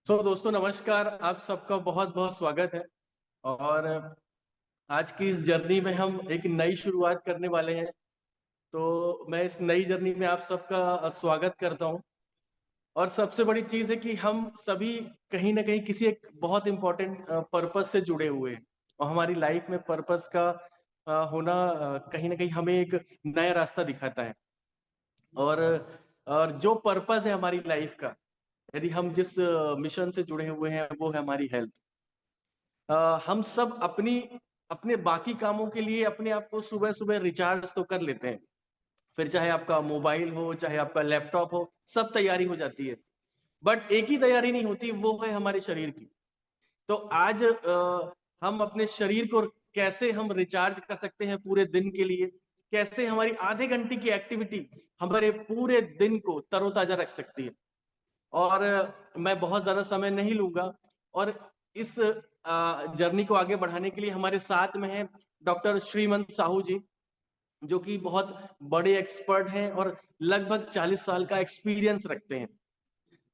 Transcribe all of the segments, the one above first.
दोस्तों नमस्कार। आप सबका बहुत बहुत स्वागत है। और आज की इस जर्नी में हम एक नई शुरुआत करने वाले हैं। तो मैं इस नई जर्नी में आप सबका स्वागत करता हूं। और सबसे बड़ी चीज़ है कि हम सभी कहीं ना कहीं किसी एक बहुत इम्पोर्टेंट पर्पस से जुड़े हुए हैं। और हमारी लाइफ में पर्पस का होना कहीं ना कहीं हमें एक नया रास्ता दिखाता है। और जो पर्पस है हमारी लाइफ का, यदि हम जिस मिशन से जुड़े हुए हैं वो है हमारी हेल्थ। हम सब अपने बाकी कामों के लिए अपने आप को सुबह सुबह रिचार्ज तो कर लेते हैं। फिर चाहे आपका मोबाइल हो, चाहे आपका लैपटॉप हो, सब तैयारी हो जाती है। बट एक ही तैयारी नहीं होती, वो है हमारे शरीर की। तो आज हम अपने शरीर को कैसे हम रिचार्ज कर सकते हैं पूरे दिन के लिए, कैसे हमारी आधे घंटे की एक्टिविटी हमारे पूरे दिन को तरोताजा रख सकती है। और मैं बहुत ज्यादा समय नहीं लूंगा। और इस जर्नी को आगे बढ़ाने के लिए हमारे साथ में है डॉक्टर श्रीमंत साहू जी, जो कि बहुत बड़े एक्सपर्ट हैं और लगभग 40 साल का एक्सपीरियंस रखते हैं।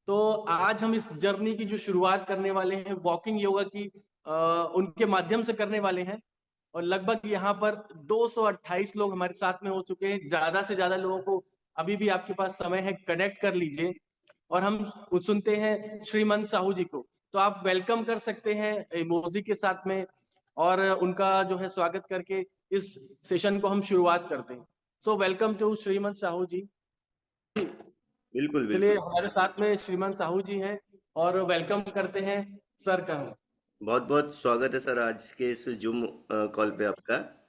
तो आज हम इस जर्नी की जो शुरुआत करने वाले हैं वॉकिंग योगा की, उनके माध्यम से करने वाले हैं। और लगभग यहाँ पर 228 लोग हमारे साथ में हो चुके हैं। ज्यादा से ज्यादा लोगों को अभी भी आपके पास समय है, कनेक्ट कर लीजिए। और हम सुनते हैं श्रीमंत साहू जी को। तो आप वेलकम कर सकते हैं इमोजी के साथ में। और उनका जो है स्वागत करके इस सेशन को हम शुरुआत करते हैं। वेलकम टू श्रीमंत साहू जी। बिल्कुल चलिए, बिल्कुल। हमारे साथ में श्रीमान साहू जी हैं और वेलकम करते हैं सर का हम। बहुत बहुत स्वागत है सर आज के इस जूम कॉल पे आपका।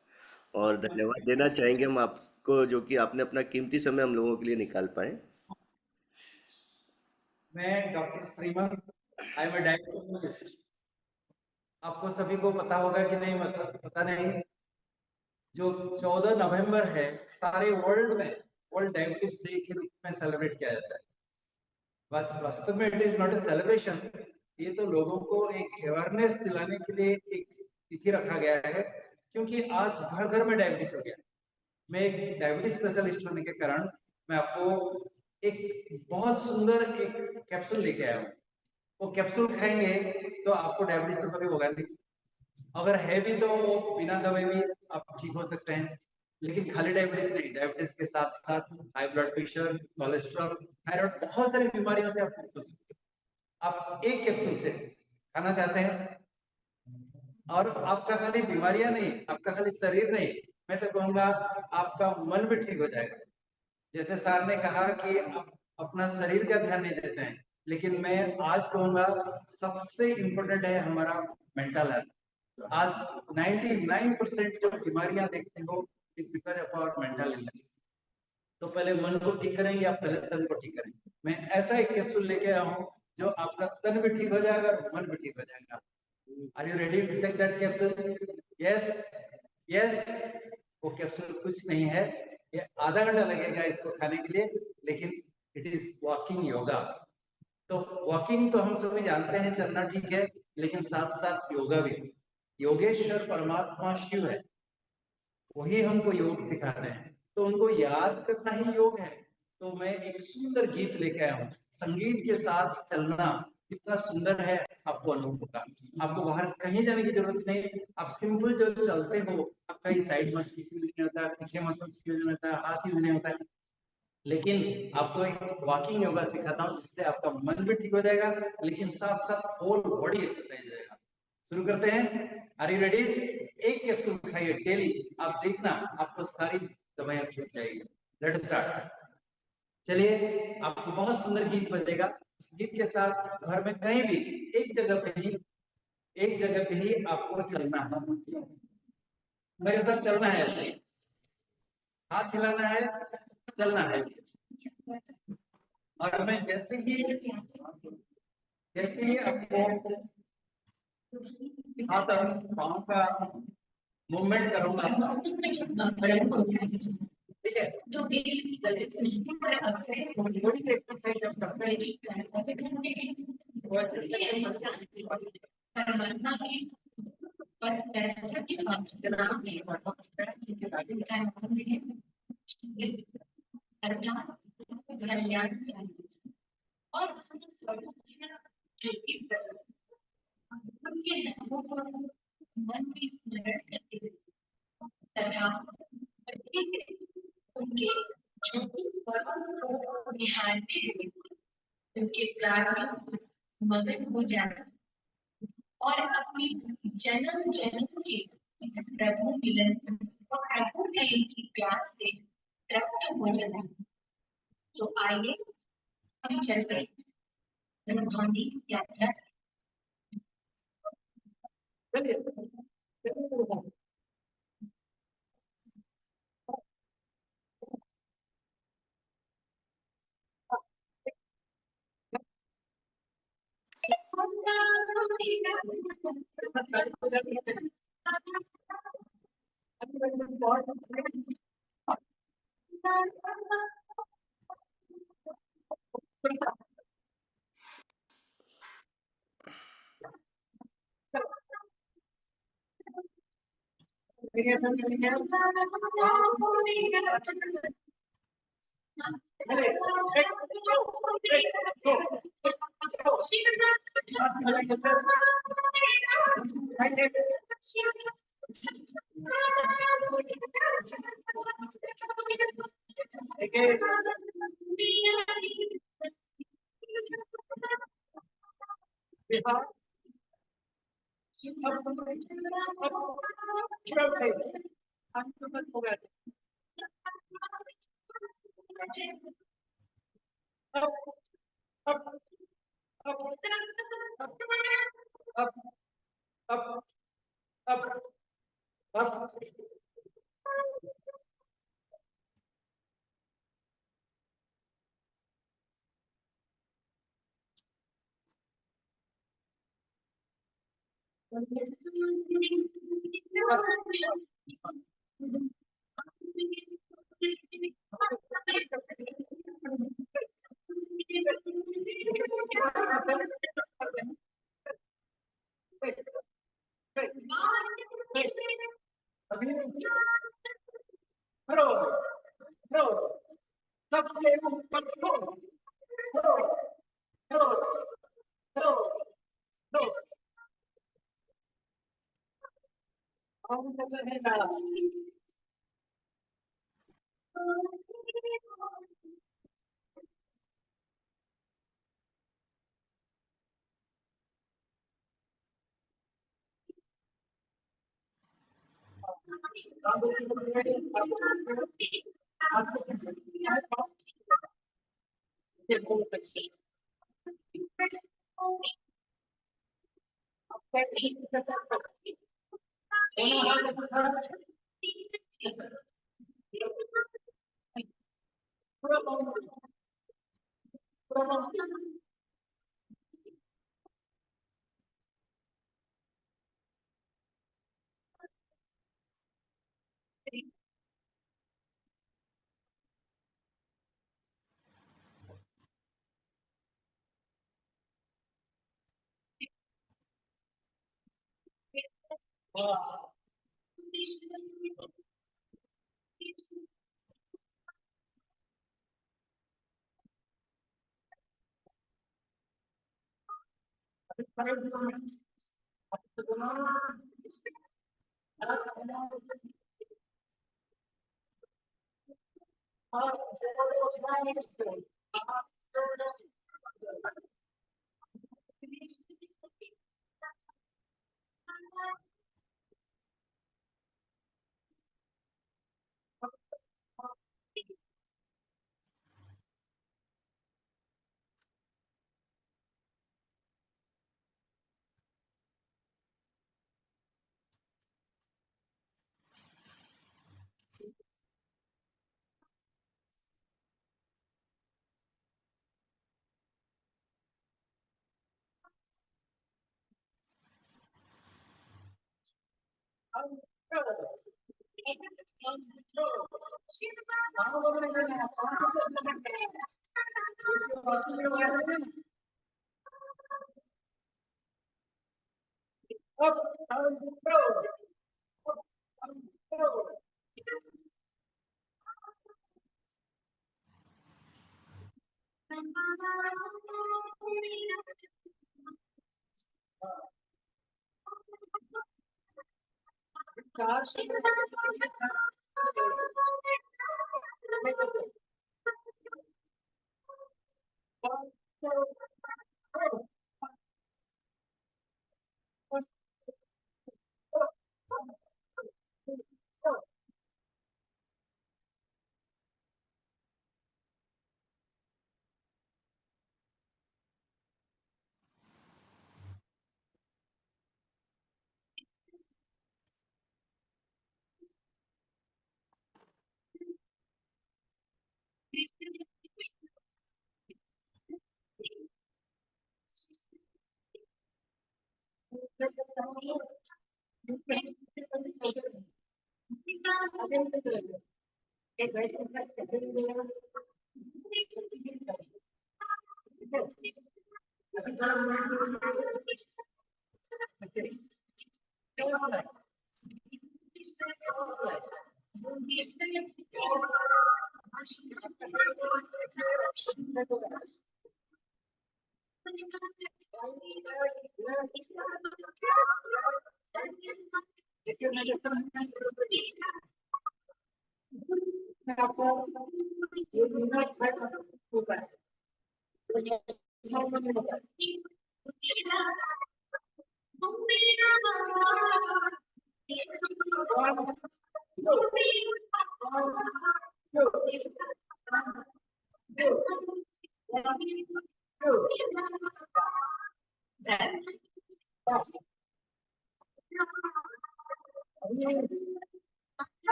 और धन्यवाद देना चाहेंगे हम आपको जो कि आपने अपना कीमती समय हम लोगों के लिए निकाल पाए। मैं डॉक्टर श्रीमंत, आई एम डायबिटिस्ट। आपको सभी को पता होगा कि नहीं, मतलब पता नहीं। जो 14 नवंबर है, सारे वर्ल्ड में वर्ल्ड डायबिटीज डे के रूप में सेलिब्रेट किया जाता है। वास्तव में it is not a celebration. ये तो लोगों को एक अवेयरनेस दिलाने के लिए एक तिथि रखा गया है, क्योंकि आज घर घर में डायबिटीज हो गया। मैं एक डायबिटीज स्पेशलिस्ट होने के कारण मैं आपको एक बहुत सुंदर एक कैप्सूल लेके आया हूँ। वो कैप्सूल खाएंगे तो आपको डायबिटीज तो कभी होगा नहीं। अगर है भी तो वो बिना दवाई भी आप ठीक हो सकते हैं। लेकिन खाली डायबिटीज नहीं, डायबिटीज के साथ साथ high blood pressure, cholesterol, thyroid, बहुत सारी बीमारियों से आप मुक्त हो सकते हैं। आप एक कैप्सूल से खाना चाहते हैं, और आपका खाली बीमारियां नहीं, आपका खाली शरीर नहीं, मैं तो कहूंगा आपका मन भी ठीक हो जाएगा। जैसे सर ने कहा कि आप अपना शरीर का ध्यान नहीं देते हैं, लेकिन मैं आज कहूंगा सबसे इम्पोर्टेंट है हमारा मेंटल हेल्थ। आज 99% जो बीमारियां देखते हो is because of our mental illness. तो पहले मन को ठीक करेंगे, आप पहले तन को ठीक करेंगे। मैं ऐसा एक कैप्सूल लेके आया हूँ जो आपका तन भी ठीक हो जाएगा और मन भी ठीक हो जाएगा। Are you ready to take that capsule? Yes, yes. वो कैप्सूल कुछ नहीं है, ये आधा घंटा लगेगा इसको खाने के लिए, लेकिन इट इज वॉकिंग योगा। तो वॉकिंग तो हम सभी जानते हैं, चलना ठीक है, लेकिन साथ साथ योगा भी। योगेश्वर परमात्मा शिव है, वही हमको योग सिखा रहे हैं, तो उनको याद करना ही योग है। तो मैं एक सुंदर गीत लेके आया हूँ। संगीत के साथ चलना कितना सुंदर है, आपको अनुभव होगा। आपको बाहर कहीं जाने की जरूरत नहीं, आप सिंपल जो चलते हो, आपका ये साइड मसल यूज नहीं होता, पीछे मसल यूज नहीं होता, हाथ यूज नहीं होता है। लेकिन आपको एक वॉकिंग योगा सिखाता हूँ जिससे आपका मन भी ठीक हो जाएगा, लेकिन साथ साथ होल बॉडी एक्सरसाइज रहेगा। शुरू करते हैं। Are you ready? एक कैप्सूल खाइए डेली, आप देखना आपको सारी दवाइयां छूट जाएगी। Let start. चलिए, आपको बहुत सुंदर गीत बजेगा। उस गीत के साथ घर में कहीं भी एक जगह पे ही आपको चलना है। मेरे साथ चलना है, ऐसे ही हाथ हिलाना है, चलना है। और मैं जैसे ही आपको हाथ और पाँव का मूवमेंट करूंगा, ठीक है? जो एक्सरसाइज आप करते हैं। जो कि उनके नामों को मन में स्मरण करते हुए उनके छोटे स्वरों को निहारते हुए उनके प्यार में मगन हो जाना और अपनी जन्म जन्म के प्रभु मिलन और प्रभु प्रेम की प्यास से तृप्त हो जाना। तो आइए हम चलते हैं रूहानी यात्रा।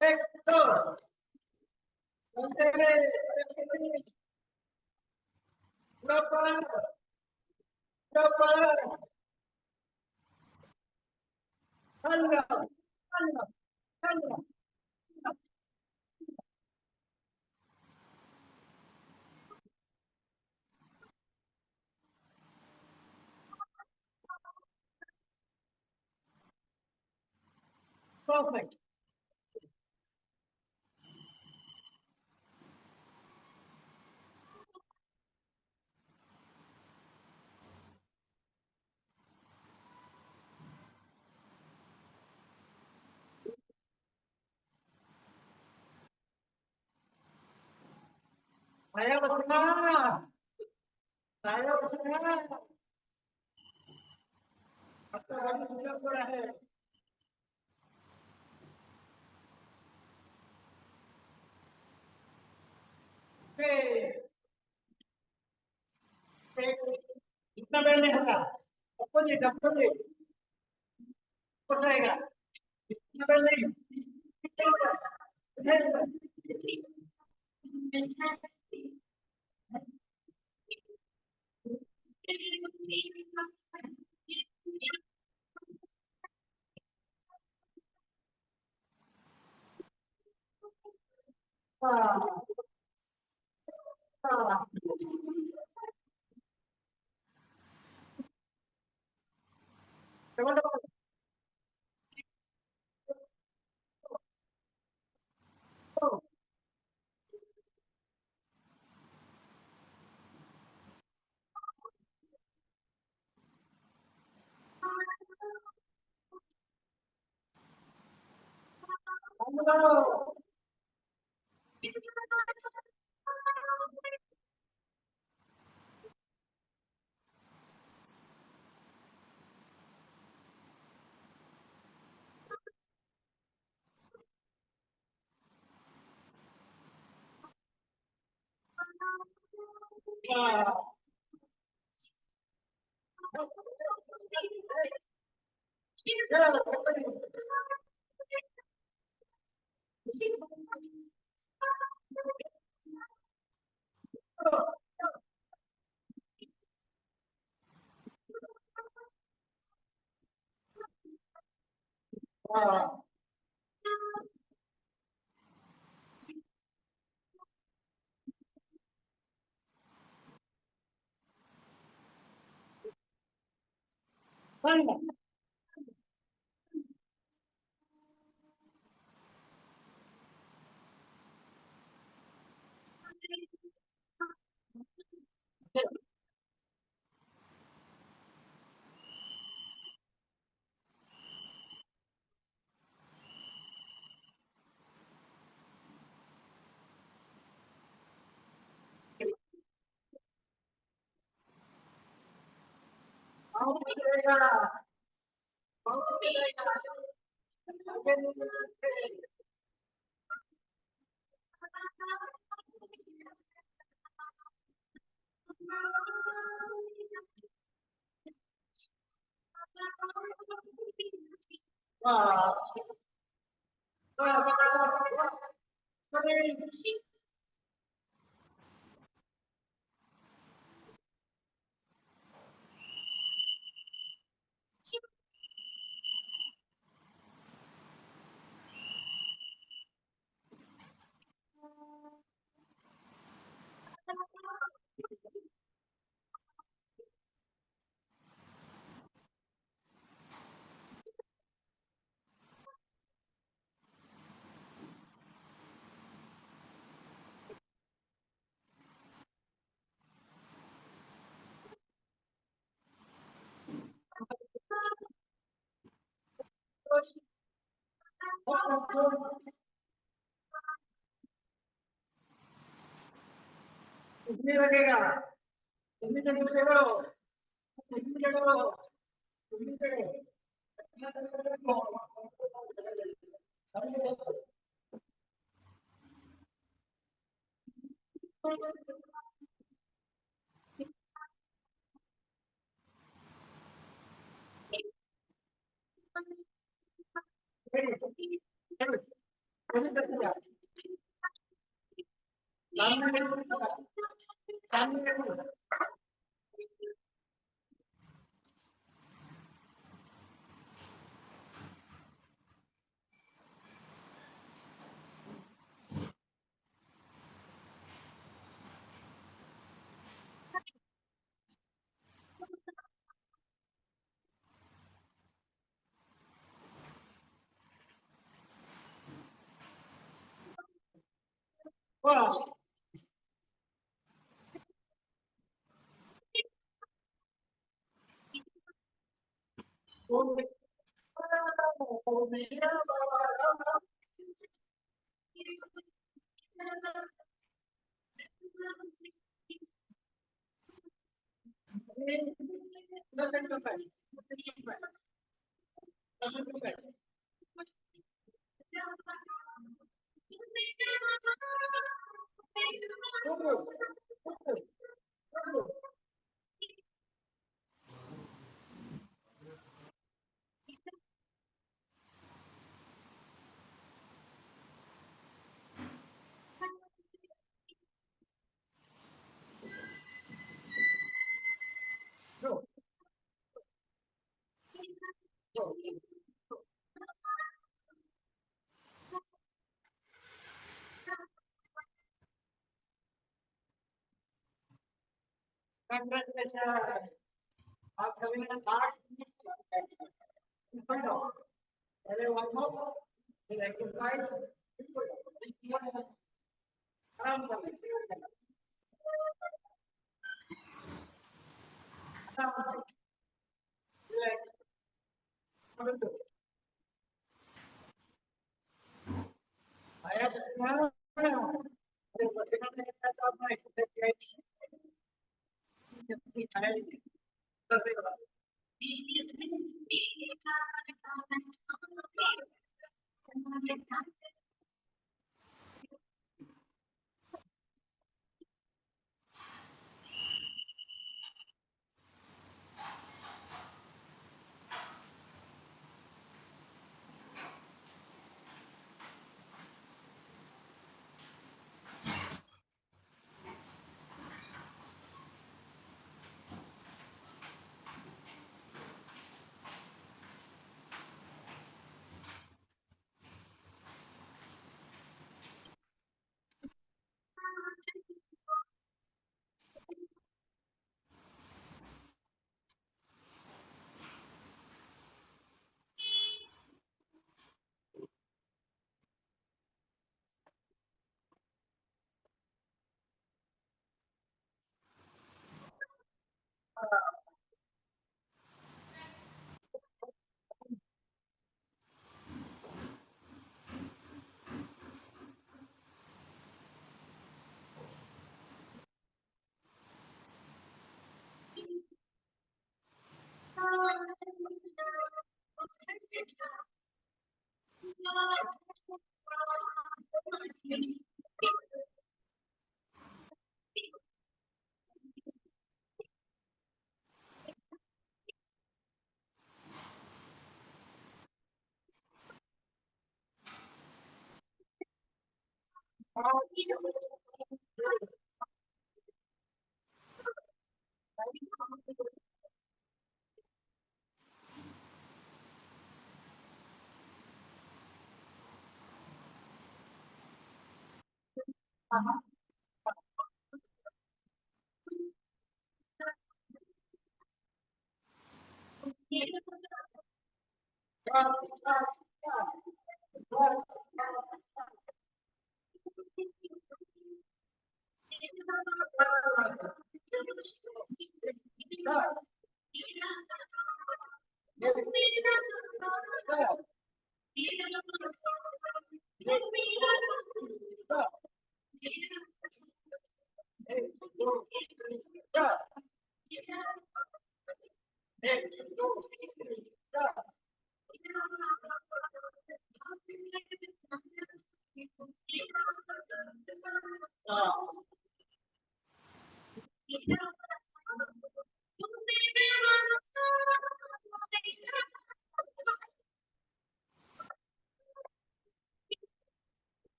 Hector. Perfect. Saya bersemangat. Saya bersemangat. आपका गाड़ी पूरा पूरा है. Okay. जितना बेल नहीं होगा अपोजिट ऊपर जाएगा. जितना बेल नहीं कितने लगेगा कितनी जल्दी करो कितनी करो कितनी करो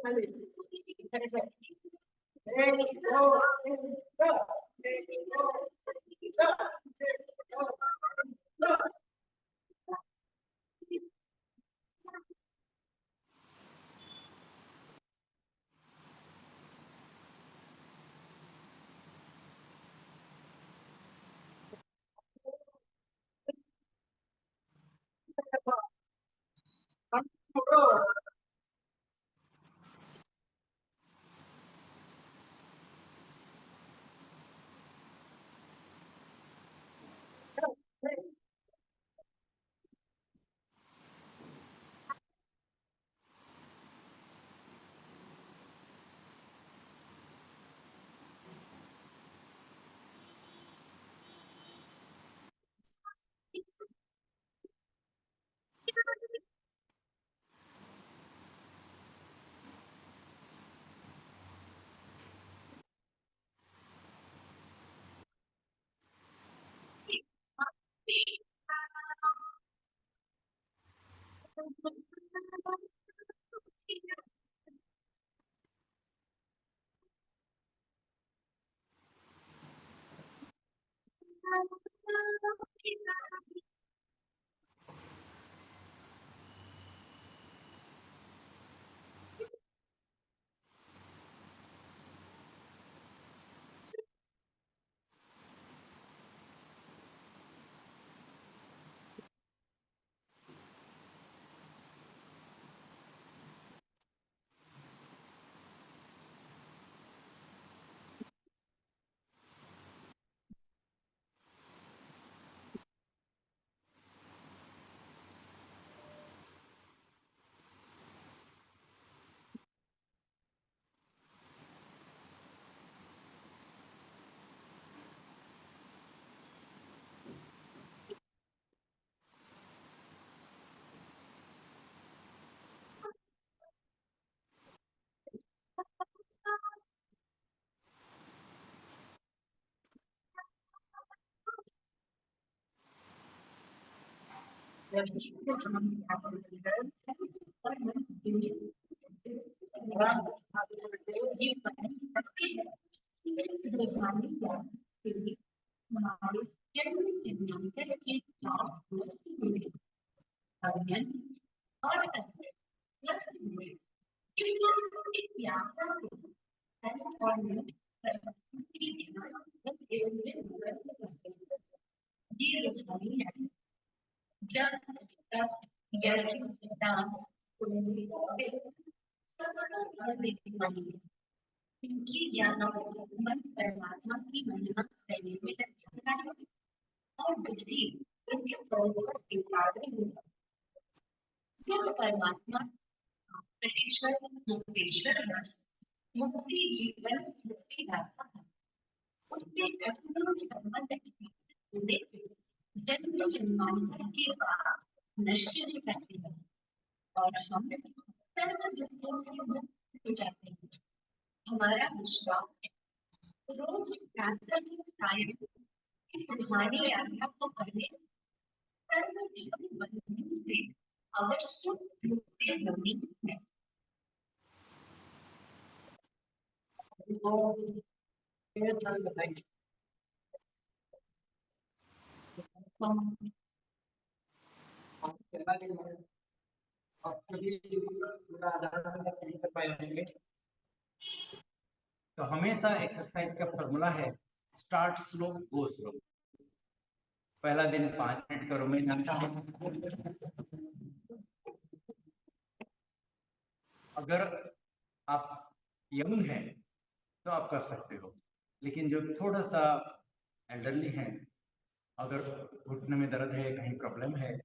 तो हमेशा एक्सरसाइज का फॉर्मूला है स्टार्ट स्लो गो स्लो। पहला दिन 5 मिनट करो, मैं जानता हूं अगर आप यंग हैं तो आप कर सकते हो, लेकिन जो थोड़ा सा एल्डरली हैं, अगर घुटने में दर्द है, कहीं प्रॉब्लम है,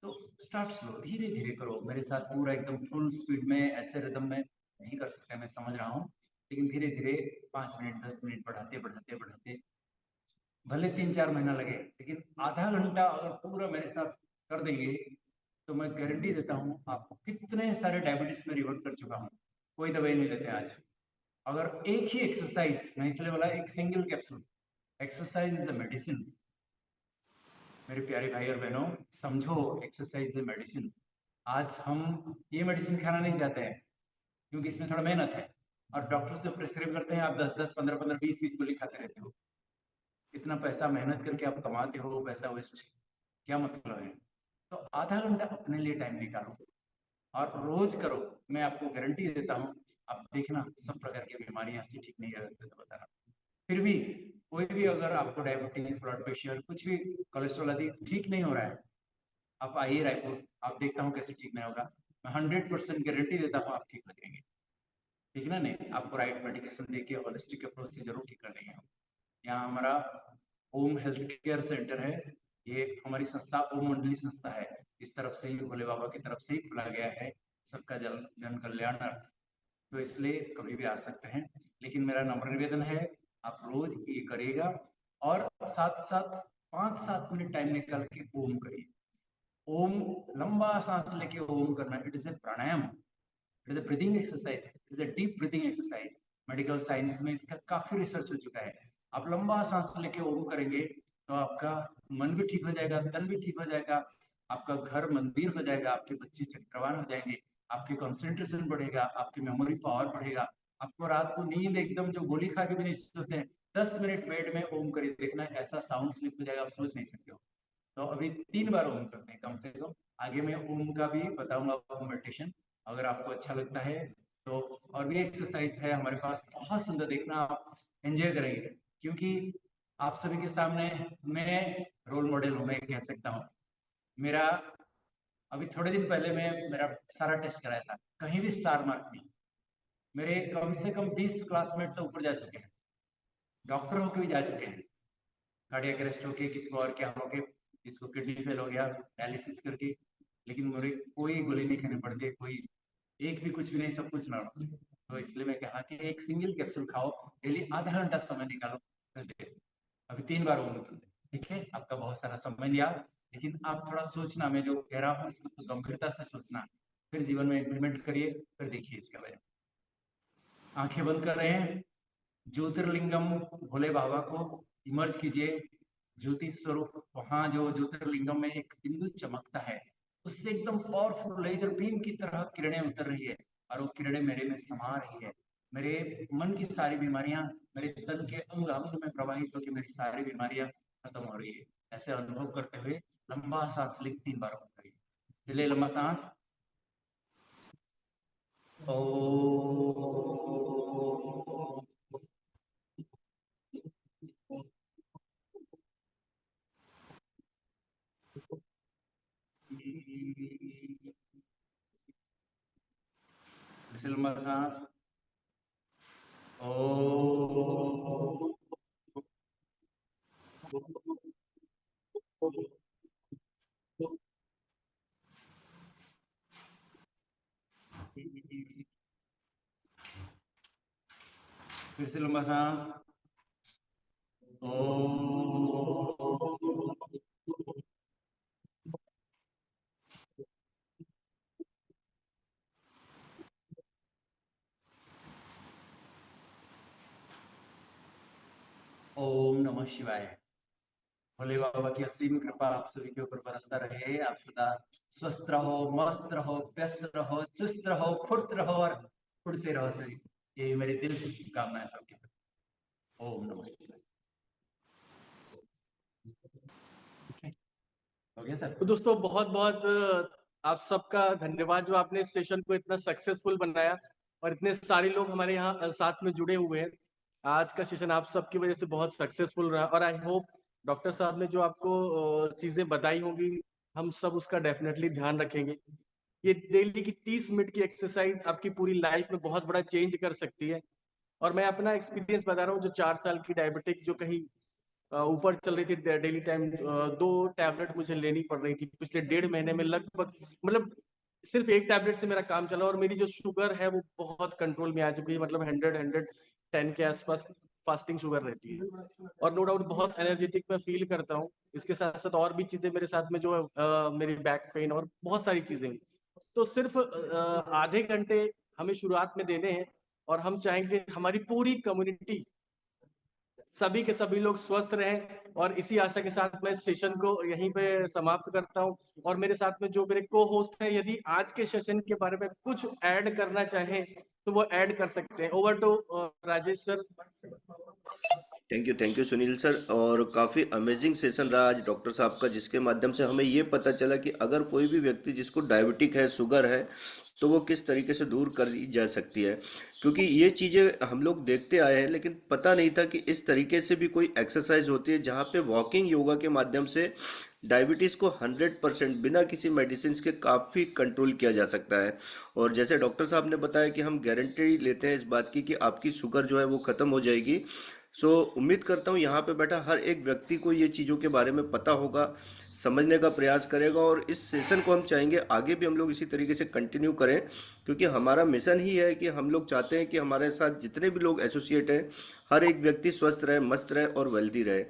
तो स्टार्ट स्लो, धीरे धीरे करो। मेरे साथ पूरा एकदम फुल स्पीड में ऐसे रिदम में नहीं कर सकते, मैं समझ रहा हूँ, लेकिन धीरे धीरे 5 मिनट 10 मिनट बढ़ाते बढ़ाते बढ़ाते, भले 3-4 महीना लगे, लेकिन आधा घंटा अगर पूरा मेरे साथ कर देंगे तो मैं गारंटी देता हूँ आपको कितने सारे डायबिटीज में रिवर्ट कर चुका हूँ। कोई दवाई नहीं लेते आज। अगर एक ही एक्सरसाइज, मैं इसलिए बोला एक single capsule, exercise is the medicine. मेरे प्यारे भाई और बहनों, समझो एक्सरसाइज इज द मेडिसिन। आज हम ये मेडिसिन खाना नहीं चाहते हैं, क्योंकि इसमें थोड़ा मेहनत है। और डॉक्टर्स जो प्रिस्क्राइब करते हैं आप 10-10, 15-15, 20-20 गोली खाते रहते हो। इतना पैसा मेहनत करके आप कमाते हो, पैसा वेस्ट, क्या मतलब है? तो आधा घंटा अपने लिए टाइम निकालो और रोज करो। मैं आपको गारंटी देता हूँ, आप देखना सब प्रकार की बीमारियां ऐसी ठीक नहीं रहती, तो बताना। फिर भी कोई भी अगर आपको डायबिटीज, ब्लड प्रेशर, कुछ भी कोलेस्ट्रॉल आदि ठीक नहीं हो रहा है, आप आइए रायपुर, आप देखता हूँ कैसे ठीक नहीं होगा। मैं 100% गारंटी देता हूँ आप ठीक हो जाएंगे। ठीक ना? नहीं, आपको राइट मेडिकेशन देके होलिस्टिक अप्रोच से जरूर ठीक कर लेंगे हम। यहाँ हमारा ओम हेल्थ केयर सेंटर है, ये हमारी संस्था ओम मंडली संस्था है, इस तरफ से ही भोले बाबा की तरफ से ही खुला गया है, सबका जन कल्याणार्थ। तो इसलिए कभी भी आ सकते हैं, लेकिन मेरा नम्र निवेदन है आप रोज ये करिएगा और साथ साथ 5-7 मिनट टाइम निकाल के ओम करिए। ओम लंबा सांस लेके ओम करना, it is a pranayama, it is a breathing exercise, it is a deep breathing exercise. Medical science में इसका काफी रिसर्च हो चुका है। आप लंबा सांस लेके ओम करेंगे तो आपका मन भी ठीक हो जाएगा, तन भी ठीक हो जाएगा, आपका घर मंदिर हो जाएगा, आपके बच्चे चक्रवान हो जाएंगे, आपकी कंसंट्रेशन बढ़ेगा, आपकी मेमोरी पावर बढ़ेगा, आपको रात को नींद एकदम जो गोली खा के भी नहीं सोते हैं, 10 मिनट बेड में ओम करके देखना, ऐसा साउंड स्लिप हो जाएगा, आप सोच नहीं सकते हो। तो अभी 3 बार ओम करते हैं कम से कम। आगे मैं ओम का भी बताऊंगा आपको मेडिटेशन, अगर आपको अच्छा लगता है तो। और भी एक्सरसाइज है हमारे पास, बहुत सुंदर, देखना आप एंजॉय करेंगे, क्योंकि आप सभी के सामने मैं रोल मॉडल हूँ, मैं कह सकता हूँ। मेरा अभी थोड़े दिन पहले मैं मेरा सारा टेस्ट कराया था, कहीं भी स्टार मार्क नहीं। मेरे कम से कम 20 क्लासमेट तो ऊपर जा चुके हैं, डॉक्टर होके भी जा चुके हैं, कार्डियक अरेस्ट होके, किसी को और क्या होके, किसी को किडनी फेल हो गया डायलिसिस करके, लेकिन मुझे कोई गोली नहीं खानी पड़ती है, कोई एक भी कुछ भी नहीं, सब कुछ नॉर्मल। तो इसलिए मैं कहा कि एक सिंगल कैप्सूल खाओ डेली, आधा घंटा समय निकालो, कर दे। अभी 3 बार ओम कर दे, ठीक है? आपका बहुत सारा समय लिया, लेकिन आप थोड़ा सोचना, मैं जो कह रहा हूँ इसको तो गंभीरता से सोचना, फिर जीवन में इम्प्लीमेंट करिए, फिर देखिए इसके बारे में। आंखें बंद कर रहे हैं, ज्योतिर्लिंगम भोले बाबा को इमर्ज कीजिए, ज्योति स्वरूप, वहां जो ज्योतिर्लिंगम में एक बिंदु चमकता है, उससे एकदम पावरफुल लेजर बीम की तरह किरणें उतर रही है, और वो किरणें मेरे में समा रही है। मेरे मन की सारी बीमारियां मेरे तन के अंग अंग में प्रवाहित होकर मेरी सारी बीमारियां खत्म हो रही है। ऐसे अनुभव करते हुए लंबा सांस ले 3 बार करिए। चलिए, लंबा सांस। ओ फिर से लंबा सांस। ओ फिर से लंबा सांस। ओम नमः शिवाय। भोले बाबा की असीम कृपा आप सभी के ऊपर बरसता रहे, आप सदा स्वस्थ रहो, मस्त रहो, व्यस्त रहो, चुस्त रहो, फुर्त रहो और फुर्ते रहो सभी। ये मेरी दिल से शुभकामनाएं सबके प्रति। ओम नमः शिवाय। ठीक है, हो गया सर? तो दोस्तों बहुत बहुत आप सबका धन्यवाद जो आपने इस सेशन को इतना सक्सेसफुल बनाया और इतने सारे लोग हमारे यहाँ साथ में जुड़े हुए हैं। आज का सेशन आप सबकी वजह से बहुत सक्सेसफुल रहा और आई होप डॉक्टर साहब ने जो आपको चीजें बताई होंगी हम सब उसका डेफिनेटली ध्यान रखेंगे। ये डेली की 30 मिनट की एक्सरसाइज आपकी पूरी लाइफ में बहुत बड़ा चेंज कर सकती है। और मैं अपना एक्सपीरियंस बता रहा हूँ, जो 4 साल की डायबिटिक जो कहीं ऊपर चल रही थी, डेली टाइम 2 टैबलेट मुझे लेनी पड़ रही थी पिछले 1.5 महीने में लगभग, मतलब सिर्फ एक टैबलेट से मेरा काम चला और मेरी जो शुगर है वो बहुत कंट्रोल में आ चुकी है, मतलब 110 के आसपास फास्टिंग शुगर रहती है। और नो डाउट बहुत एनर्जेटिक मैं फील करता हूँ। इसके साथ साथ और भी चीजें मेरे साथ में जो मेरी बैक पेन और बहुत सारी चीजें, तो सिर्फ आधे घंटे हमें शुरुआत में देने हैं और हम चाहेंगे हमारी पूरी कम्युनिटी, सभी के सभी लोग स्वस्थ रहें। और इसी आशा के साथ मैं सेशन को यहीं पे समाप्त करता हूं। और मेरे साथ में जो मेरे को होस्ट हैं, यदि आज के सेशन के बारे में कुछ ऐड करना चाहें तो वो ऐड कर सकते हैं। Over to Rajesh sir. Thank you Sunil sir. और काफ़ी अमेजिंग सेशन रहा आज डॉक्टर साहब का, जिसके माध्यम से हमें ये पता चला कि अगर कोई भी व्यक्ति जिसको डायबिटिक है, शुगर है, तो वो किस तरीके से दूर करी जा सकती है। क्योंकि ये चीज़ें हम लोग देखते आए हैं, लेकिन पता नहीं था कि इस तरीके से भी कोई एक्सरसाइज होती है जहाँ पे वॉकिंग योगा के माध्यम से डायबिटीज़ को 100% बिना किसी मेडिसिन के काफ़ी कंट्रोल किया जा सकता है। और जैसे डॉक्टर साहब ने बताया कि हम गारंटी लेते हैं इस बात की कि आपकी शुगर जो है वो ख़त्म हो जाएगी। उम्मीद करता हूँ यहाँ पे बैठा हर एक व्यक्ति को ये चीज़ों के बारे में पता होगा, समझने का प्रयास करेगा, और इस सेशन को हम चाहेंगे आगे भी हम लोग इसी तरीके से कंटिन्यू करें, क्योंकि हमारा मिशन ही है कि हम लोग चाहते हैं कि हमारे साथ जितने भी लोग एसोसिएट हैं, हर एक व्यक्ति स्वस्थ रहे, मस्त रहे और वेल्दी रहे।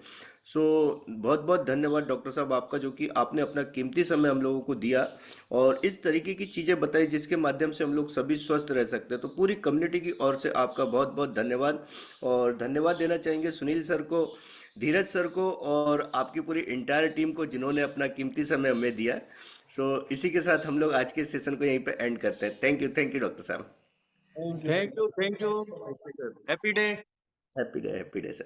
बहुत बहुत धन्यवाद डॉक्टर साहब आपका, जो कि आपने अपना कीमती समय हम लोगों को दिया और इस तरीके की चीज़ें बताई जिसके माध्यम से हम लोग सभी स्वस्थ रह सकते हैं। तो पूरी कम्युनिटी की ओर से आपका बहुत बहुत धन्यवाद। और धन्यवाद देना चाहेंगे सुनील सर को, धीरज सर को और आपकी पूरी इंटायर टीम को, जिन्होंने अपना कीमती समय हमें दिया। इसी के साथ हम लोग आज के सेशन को यहीं पे एंड करते हैं। थैंक यू डॉक्टर साहब। Thank you. Happy day. Happy day sir.